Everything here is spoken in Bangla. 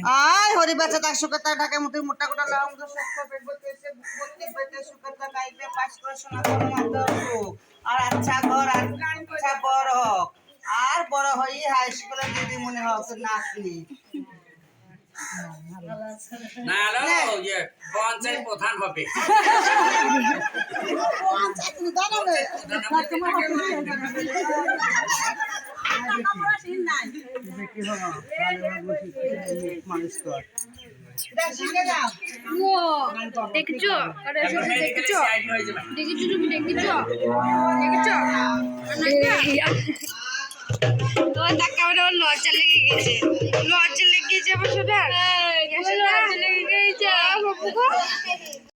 Ay, hori baca tak suka tak ढाके मुठी मोटा कोटा लाऊं तो सबको पेट बत्ते बत्ते सुकर tak आइबे पास कर सोना तो मातो আর আচ্ছা ঘর আর আচ্ছা বড় হোক আর বড় হই হাই স্কুলে দিদি মনে হোক নাতনি না না ইয়ে পঞ্চায়েত প্রধান হবে পঞ্চায়েত তুমি দাঁড়াবে মানুষ কর দেখছো তুমি দেখছো লজ্জা লেগে গেছে আমার সোনার লজ্জা লেগে গেছে